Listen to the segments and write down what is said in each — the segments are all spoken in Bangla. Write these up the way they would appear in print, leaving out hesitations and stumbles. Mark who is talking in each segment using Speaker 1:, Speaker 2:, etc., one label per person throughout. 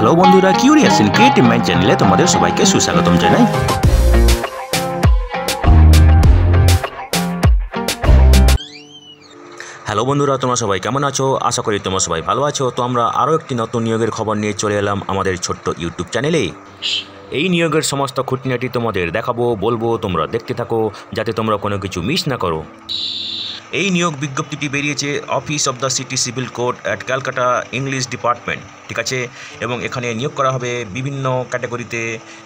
Speaker 1: হ্যালো বন্ধুরা, কিউরিয়াস ইন ক্রিয়েটিভ মাইন্ড চ্যানেলে তোমাদের সবাইকে সুস্বাগতম জানাই। হ্যালো বন্ধুরা, তোমরা সবাই কেমন আছো? আশা করি তোমরা সবাই ভালো আছো। তো আমরা আরও একটি নতুন নিয়োগের খবর নিয়ে চলে এলাম আমাদের ছোট্ট ইউটিউব চ্যানেলে। এই নিয়োগের সমস্ত খুঁটিনাটি তোমাদের দেখাবো, বলবো, তোমরা দেখতে থাকো যাতে তোমরা কোনো কিছু মিস না করো। এই নিয়োগ বিজ্ঞপ্তিটি বেরিয়েছে office of the city civil code at Calcutta English department, ঠিক আছে। এবং এখানে নিয়োগ করা হবে বিভিন্ন ক্যাটাগরিতে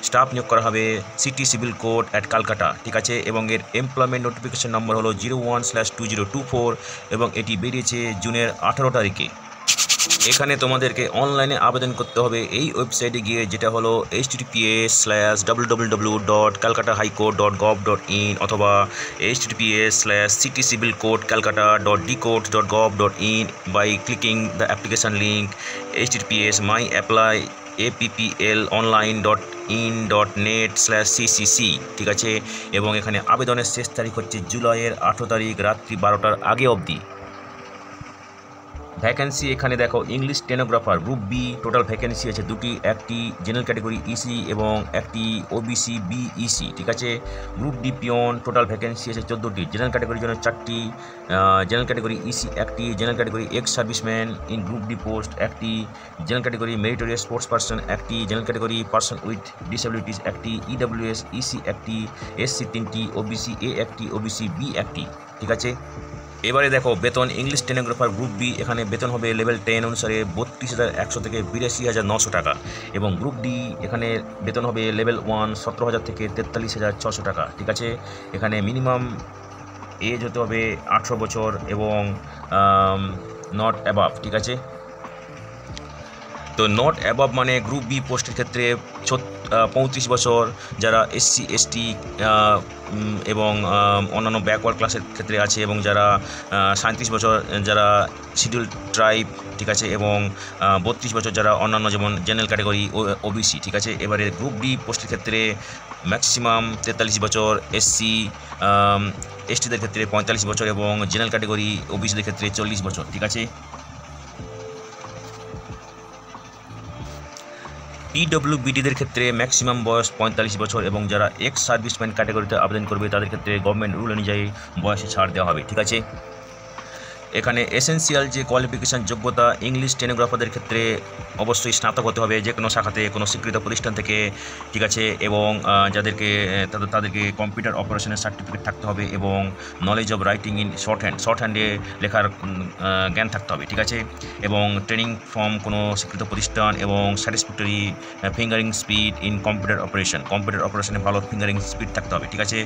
Speaker 1: স্টাফ নিয়োগ করা হবে city civil code at Calcutta, ঠিক আছে। এবং এর এমপ্লয়মেন্ট নোটিফিকেশন নম্বর হলো 01/2024 এবং এটি বেরিয়েছে জুনের 18 তারিখে। এখানে তোমাদেরকে অনলাইনে আবেদন করতে হবে এই ওয়েবসাইটে গিয়ে, যেটা হলো https:/www.calcatahighcourt.gov.in অথবা https:/citycivilcodecalcata.dcodes.gov.in by clicking the application link https://myapplionline.in.net/ccc, ঠিক আছে। এবং এখানে আবেদনের শেষ তারিখ হচ্ছে জুলাইয়ের 18 তারিখ রাত্রি 12টার আগে অবধি। ভ্যাকেন্সি এখানে দেখো, English stenographer group B, total vacancy আছে দুটি, একটি জেনারেল ক্যাটাগরি ইসি এবং একটি ওবিসি বিইসি, ঠিক আছে। Group D peon, total vacancy আছে 14টি, জেনারেল ক্যাটাগরির জন্য 4টি, জেনারেল ক্যাটাগরি ইসি একটি, general category ex serviceman in group D post একটি, general category meritorious sports person একটি, general category person with disabilities একটি, ইডব্লিউএস ইসি একটি, এসসি 3টি, ওবিসি এ একটি, ওবিসি বি একটি, ঠিক আছে। এবারে দেখো বেতন, ইংলিশ স্টেনোগ্রাফার গ্রুপ বি, এখানে বেতন হবে লেভেল 10 অনুসারে 32,100 থেকে 82,900 টাকা। এবং গ্রুপ ডি এখানে বেতন হবে লেভেল 1 17,000 থেকে 43,600 টাকা, ঠিক আছে। এখানে মিনিমাম এজ হতে হবে 18 বছর এবং নট অ্যাবাভ, ঠিক আছে। তো নট অ্যাবাভ মানে গ্রুপ বি পোস্টের ক্ষেত্রে 35 বছর, যারা এসসি এসটি এবং অন্যান্য ব্যাকওয়ার্ড ক্লাসের ক্ষেত্রে আছে, এবং যারা 37 বছর যারা শিডিউল ট্রাইব, ঠিক আছে। এবং 32 বছর যারা অন্যান্য যেমন জেনারেল ক্যাটাগরি ওবিসি, ঠিক আছে। এবারে গ্রুপ ডি পোস্টের ক্ষেত্রে ম্যাক্সিমাম 43 বছর, এসসি এসটিদের ক্ষেত্রে 45 বছর এবং জেনারেল ক্যাটাগরি ওবিসিদের ক্ষেত্রে 40 বছর, ঠিক আছে। পিডব্লিউবিডিদের ক্ষেত্রে ম্যাক্সিমাম বয়স 45 বছর এবং যারা এক্স সার্ভিসম্যান ক্যাটাগরিতে আবেদন করবে তাদের ক্ষেত্রে গভর্নমেন্ট রুল অনুযায়ী বয়সে ছাড় দেওয়া হবে, ঠিক আছে। এখানে এসেন্সিয়াল যে কোয়ালিফিকেশান যোগ্যতা, ইংলিশ স্টেনোগ্রাফারদের ক্ষেত্রে অবশ্যই স্নাতক হতে হবে যে কোনো শাখাতে, কোনো স্বীকৃত প্রতিষ্ঠান থেকে, ঠিক আছে। এবং তাদেরকে কম্পিউটার অপারেশনের সার্টিফিকেট থাকতে হবে এবং knowledge of writing in short হ্যান্ডে লেখার জ্ঞান থাকতে হবে, ঠিক আছে। এবং ট্রেনিং ফ্রম কোনো স্বীকৃত প্রতিষ্ঠান এবং satisfactory fingering speed in computer অপারেশনে ভালো ফিঙ্গারিং স্পিড থাকতে হবে, ঠিক আছে।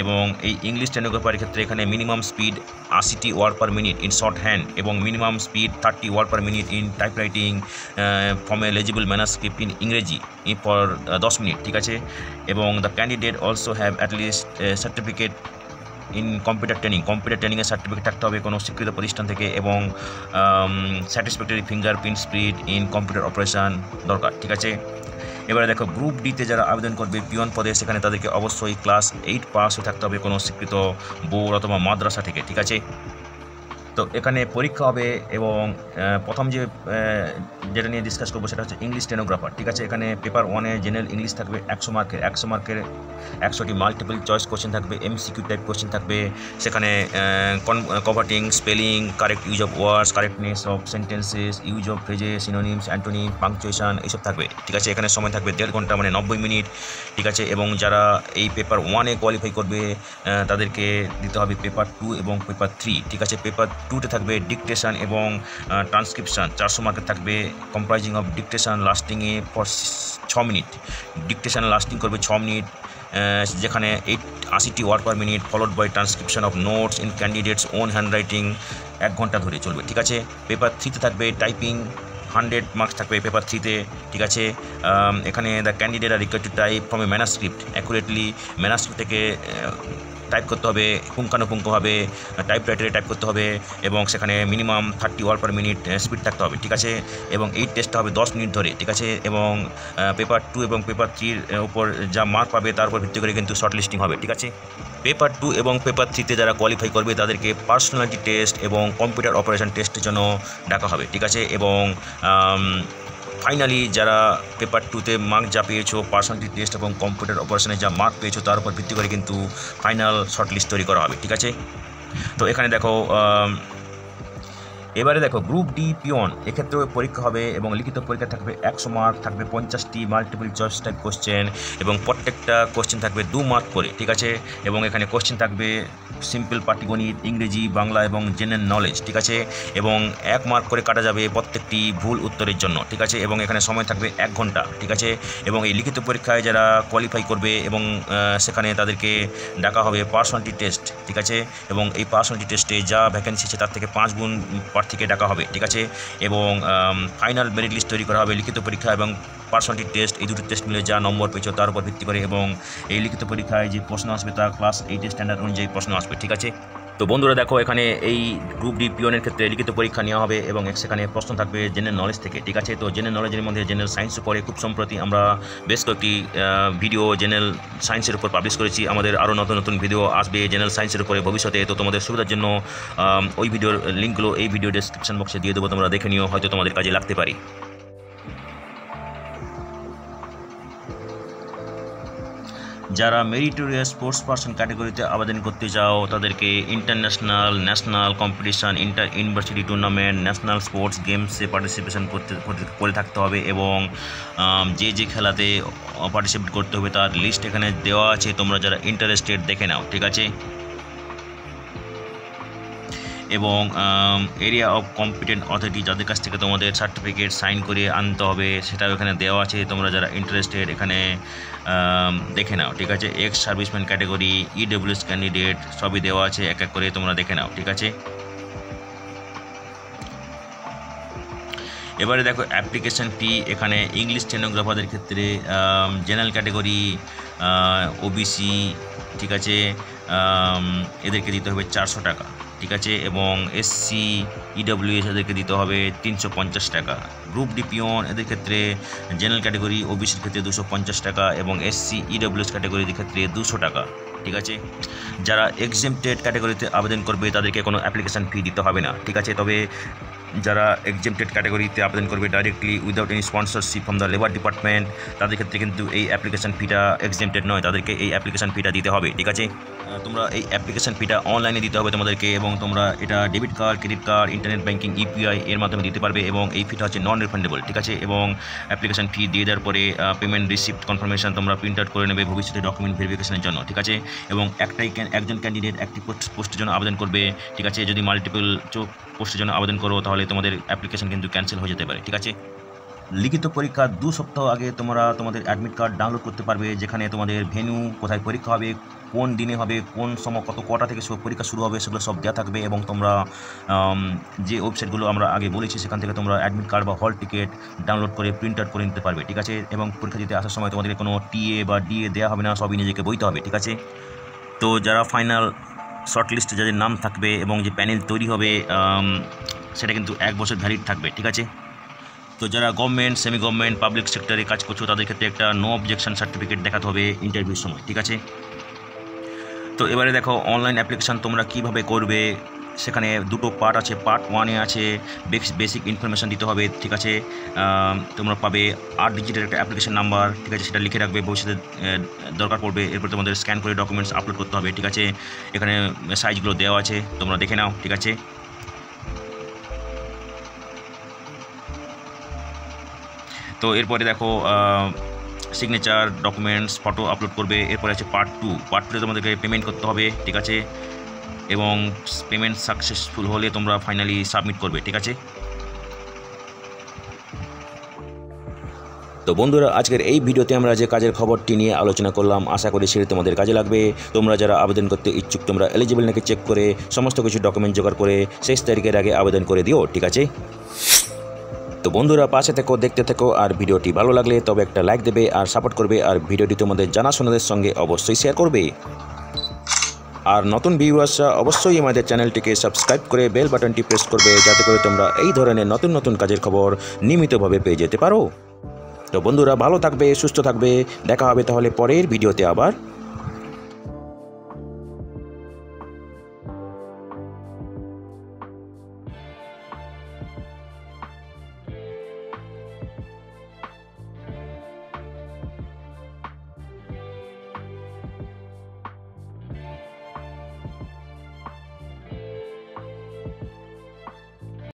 Speaker 1: এবং এই ইংলিশ স্টেনোগ্রাফারের ক্ষেত্রে এখানে minimum speed 80 word per minute in short hand এবং minimum speed 30 word per minute in typewriting from a legible manuscript in ইংরেজি ফর 10 মিনিট, ঠিক আছে। এবং the candidate also have at least certificate in computer ট্রেনিংয়ের সার্টিফিকেট থাকতে হবে কোনো স্বীকৃত প্রতিষ্ঠান থেকে এবং satisfactory fingerprint speed in computer operation দরকার, ঠিক আছে। এবারে দেখো গ্রুপ ডিতে যারা আবেদন করবে পিওন পদে, সেখানে তাদেরকে অবশ্যই ক্লাস 8 পাস হয়ে থাকতে হবে কোনো স্বীকৃত বোর্ড অথবা মাদ্রাসা থেকে, ঠিক আছে। তো এখানে পরীক্ষা হবে এবং প্রথম যেটা নিয়ে ডিসকাস করবো সেটা হচ্ছে ইংলিশ স্টেনোগ্রাফার, ঠিক আছে। এখানে পেপার 1-এ জেনারেল ইংলিশ থাকবে 100 মার্কের 100টি মাল্টিপল চয়েস কোশ্চেন থাকবে, এমসিকিউ টাইপ কোশ্চেন থাকবে। সেখানে converting, spelling, correct use of words, correctness of sentences, use of phrases, synonyms, antonym, punctuation, এইসব থাকবে, ঠিক আছে। এখানে সময় থাকবে 1.5 ঘন্টা মানে 90 মিনিট, ঠিক আছে। এবং যারা এই পেপার 1-এ কোয়ালিফাই করবে তাদেরকে দিতে হবে পেপার 2 এবং পেপার 3, ঠিক আছে। পেপার 2-তে থাকবে ডিকটেশন এবং ট্রান্সক্রিপশন 400 মার্কের থাকবে, কম্প্রাইজিং অফ ডিকটেশন লাস্টিংয়ে ফর 6 মিনিট, ডিকটেশন লাস্টিং করবে 6 মিনিট, যেখানে 80 word per minute, followed by transcription of notes in candidates own handwriting 1 ঘন্টা ধরে চলবে, ঠিক আছে। পেপার 3-তে থাকবে টাইপিং 100 মার্কস থাকবে পেপার 3-তে, ঠিক আছে। এখানে the candidate are required to type from a manuscript accurately, manuscript থেকে টাইপ করতে হবে, পুঙ্খানুপুঙ্খভাবে টাইপরাইটারে টাইপ করতে হবে এবং সেখানে minimum 30 word per minute speed থাকতে হবে, ঠিক আছে। এবং এই টেস্টটা হবে 10 মিনিট ধরে, ঠিক আছে। এবং পেপার 2 এবং পেপার 3-র উপর যা মার্ক পাবে তার উপর ভিত্তি করে কিন্তু শর্ট লিস্টিং হবে, ঠিক আছে। পেপার 2 এবং পেপার 3-তে যারা কোয়ালিফাই করবে তাদেরকে পার্সোনালিটি টেস্ট এবং কম্পিউটার অপারেশন টেস্টের জন্য ডাকা হবে, ঠিক আছে। এবং ফাইনালি যারা পেপার 2-তে মার্ক যা পেয়েছো, পার্সোনালিটি টেস্ট এবং কম্পিউটার অপারেশনে যা মার্ক পেয়েছো তার উপর ভিত্তি করে কিন্তু ফাইনাল শর্ট লিস্ট তৈরি করা হবে, ঠিক আছে। তো এখানে দেখো এবারে দেখো গ্রুপ ডি পিওন, এক্ষেত্রেও পরীক্ষা হবে এবং লিখিত পরীক্ষা থাকবে 100 মার্ক, থাকবে 50টি মাল্টিপল চয়েস টাইপ কোশ্চেন এবং প্রত্যেকটা কোশ্চেন থাকবে 2 মার্ক করে, ঠিক আছে। এবং এখানে কোশ্চেন থাকবে সিম্পল পাটিগণিত, ইংরেজি, বাংলা এবং জেনারেল নলেজ, ঠিক আছে। এবং 1 মার্ক করে কাটা যাবে প্রত্যেকটি ভুল উত্তরের জন্য, ঠিক আছে। এবং এখানে সময় থাকবে 1 ঘন্টা, ঠিক আছে। এবং এই লিখিত পরীক্ষায় যারা কোয়ালিফাই করবে এবং সেখানে তাদেরকে ডাকা হবে পার্সোনালিটি টেস্ট, ঠিক আছে। এবং এই পার্সোনালিটি টেস্টে যা ভ্যাকেন্সি আছে তার থেকে 5 গুণ থেকে ডাকা হবে, ঠিক আছে। এবং ফাইনাল মেরিট লিস্ট তৈরি করা হবে লিখিত পরীক্ষা এবং পার্সোনালিটি টেস্ট, এই দুটো টেস্ট মিলে যা নম্বর পেয়েছো তার উপর ভিত্তি করে। এবং এই লিখিত পরীক্ষায় যে প্রশ্ন আসবে তা ক্লাস 8 স্ট্যান্ডার্ড অনুযায়ী প্রশ্ন আসবে, ঠিক আছে। তো বন্ধুরা দেখো এখানে এই গ্রুপ ডি পিওনের ক্ষেত্রে লিখিত পরীক্ষা নেওয়া হবে এবং সেখানে প্রশ্ন থাকবে জেনারেল নলেজ থেকে, ঠিক আছে। তো জেনারেল নলেজের মধ্যে জেনারেল সায়েন্স পরে খুব সম্প্রতি আমরা বেশ কয়েকটি ভিডিও জেনারেল সায়েন্সের উপর পাবলিশ করেছি। আমাদের আরও নতুন নতুন ভিডিও আসবে জেনারেল সায়েন্সের উপরে ভবিষ্যতে। তো তোমাদের সুবিধার জন্য ওই ভিডিওর লিঙ্কগুলো এই ভিডিও ডেসক্রিপশন বক্সে দিয়ে দেবো, তোমরা দেখে নিও, হয়তো তোমাদের কাজে লাগতে পারে। যারা মেরিটোরিয়াস স্পোর্টস পার্সন ক্যাটাগরিতে আবেদন করতে চাও তাদেরকে international, national competition, inter university tournament, national sports গেমসে পার্টিসিপেশন করে থাকতে হবে এবং যে খেলাতে পার্টিসিপেট করতে হবে তার লিস্ট এখানে দেওয়া আছে, তোমরা যারা ইন্টারেস্টেড দেখে নাও, ঠিক আছে। এবং এরিয়া অফ কম্পিটেন্ট অথরিটি যাদের কাছ থেকে তোমাদের সার্টিফিকেট সাইন করে আনতে হবে সেটাও এখানে দেওয়া আছে, তোমরা যারা ইন্টারেস্টেড এখানে দেখে নাও, ঠিক আছে। Ex serviceman category, EWS candidate সবই দেওয়া আছে, এক এক করে তোমরা দেখে নাও, ঠিক আছে। এবারে দেখো অ্যাপ্লিকেশন ফি, এখানে ইংলিশ স্টেনোগ্রাফারদের ক্ষেত্রে জেনারেল ক্যাটাগরি, ওবিসি, ঠিক আছে, এদেরকে দিতে হবে 400 টাকা, ঠিক আছে। এবং এসসি, ইডব্লিউএস এদেরকে দিতে হবে 350 টাকা। গ্রুপ ডি পিওন এদের ক্ষেত্রে জেনারেল ক্যাটাগরি, ওবিসির ক্ষেত্রে 250 টাকা এবং এসসি, ইডব্লিউএস ক্যাটাগরির ক্ষেত্রে 200 টাকা, ঠিক আছে। যারা এক্সেম্পটেড ক্যাটাগরিতে আবেদন করবে তাদেরকে কোনো অ্যাপ্লিকেশান ফি দিতে হবে না, ঠিক আছে। তবে যারা এক্সেম্পটেড ক্যাটাগরিতে আবেদন করবে directly without any sponsorship from the labour department, তাদের ক্ষেত্রে কিন্তু এই অ্যাপ্লিকেশান ফিটা এক্সেম্পটেড নয়, তাদেরকে এই অ্যাপ্লিকেশান ফিটা দিতে হবে, ঠিক আছে। তোমরা এই অ্যাপ্লিকেশান ফিটা অনলাইনে দিতে হবে তোমাদেরকে এবং তোমরা এটা debit card, credit card, internet banking, UPI এর মাধ্যমে দিতে পারবে এবং এই ফিটা হচ্ছে নন রিফান্ডেবল, ঠিক আছে। এবং অ্যাপ্লিকেশান ফি দিয়ে দেওয়ার পরে পেমেন্ট রিসিপ্ট কনফার্মেশন তোমরা প্রিন্ট আউট করে নেবে ভবিষ্যতে ডকুমেন্ট ভেরিফিকেশনের জন্য, ঠিক আছে। এবং একজন ক্যান্ডিডেট একটি পোস্টের জন্য আবেদন করবে, ঠিক আছে। যদি মাল্টিপল পোস্টের জন্য আবেদন করো তাহলে তোমাদের অ্যাপ্লিকেশন কিন্তু ক্যান্সেল হয়ে যেতে পারে, ঠিক আছে। লিখিত পরীক্ষার 2 সপ্তাহ আগে তোমরা তোমাদের অ্যাডমিট কার্ড ডাউনলোড করতে পারবে, যেখানে তোমাদের ভেন্যু, কোথায় পরীক্ষা হবে, কোন দিনে হবে, কোন সময়, কটা থেকে পরীক্ষা শুরু হবে সেগুলো সব দেওয়া থাকবে। এবং তোমরা যে ওয়েবসাইটগুলো আমরা আগে বলেছি সেখান থেকে তোমরা অ্যাডমিট কার্ড বা হল টিকিট ডাউনলোড করে প্রিন্ট আউট করে নিতে পারবে, ঠিক আছে। এবং পরীক্ষা দিতে আসার সময় তোমাদের কোনো টিএ বা ডিএ দেওয়া হবে না, সবই নিজেকে বইতে হবে, ঠিক আছে। তো যারা ফাইনাল শর্ট লিস্টে যাদের নাম থাকবে এবং যে প্যানেল তৈরি হবে সেটা কিন্তু 1 বছর ভ্যালিড থাকবে, ঠিক আছে। তো যারা গভর্নমেন্ট, সেমি গভর্নমেন্ট, পাবলিক সেক্টরে কাজ করছো তাদের ক্ষেত্রে একটা নো অবজেকশন সার্টিফিকেট দেখাতে হবে ইন্টারভিউর সময়, ঠিক আছে। তো এবারে দেখো অনলাইন অ্যাপ্লিকেশান তোমরা কীভাবে করবে, সেখানে দুটো পার্ট আছে। পার্ট 1-এ আছে বেসিক ইনফরমেশান দিতে হবে, ঠিক আছে। তোমরা পাবে 8 ডিজিটের একটা অ্যাপ্লিকেশান নাম্বার, ঠিক আছে, সেটা লিখে রাখবে, ভবিষ্যতে দরকার পড়বে। এরপর তোমাদের স্ক্যান করে ডকুমেন্টস আপলোড করতে হবে, ঠিক আছে। এখানে সাইজগুলো দেওয়া আছে, তোমরা দেখে নাও, ঠিক আছে। তো এরপরে দেখো সিগনেচার, ডকুমেন্টস, ফটো আপলোড করবে। এরপরে আছে পার্ট 2। পার্ট 2-তে তোমাদেরকে পেমেন্ট করতে হবে, ঠিক আছে। এবং পেমেন্ট সাকসেসফুল হলে তোমরা ফাইনালি সাবমিট করবে, ঠিক আছে। তো বন্ধুরা আজকের এই ভিডিওতে আমরা যে কাজের খবরটি নিয়ে আলোচনা করলাম আশা করি সেটি তোমাদের কাজে লাগবে। তোমরা যারা আবেদন করতে ইচ্ছুক তোমরা এলিজিবল নাকি চেক করে সমস্ত কিছু ডকুমেন্ট জোগাড় করে 6 তারিখের আগে আবেদন করে দিও, ঠিক আছে। তো বন্ধুরা পাশে থেকো, দেখতে থেকো, আর ভিডিওটি ভালো লাগলে তবে একটা লাইক দেবে আর সাপোর্ট করবে, আর ভিডিওটি তোমাদের জানাশোনাদের সঙ্গে অবশ্যই শেয়ার করবে। আর নতুন ভিউয়ার্সরা অবশ্যই আমাদের চ্যানেলটিকে সাবস্ক্রাইব করে বেল বাটনটি প্রেস করবে যাতে করে তোমরা এই ধরনের নতুন নতুন কাজের খবর নিয়মিতভাবে পেয়ে যেতে পারো। তো বন্ধুরা ভালো থাকবে, সুস্থ থাকবে, দেখা হবে তাহলে পরের ভিডিওতে আবার।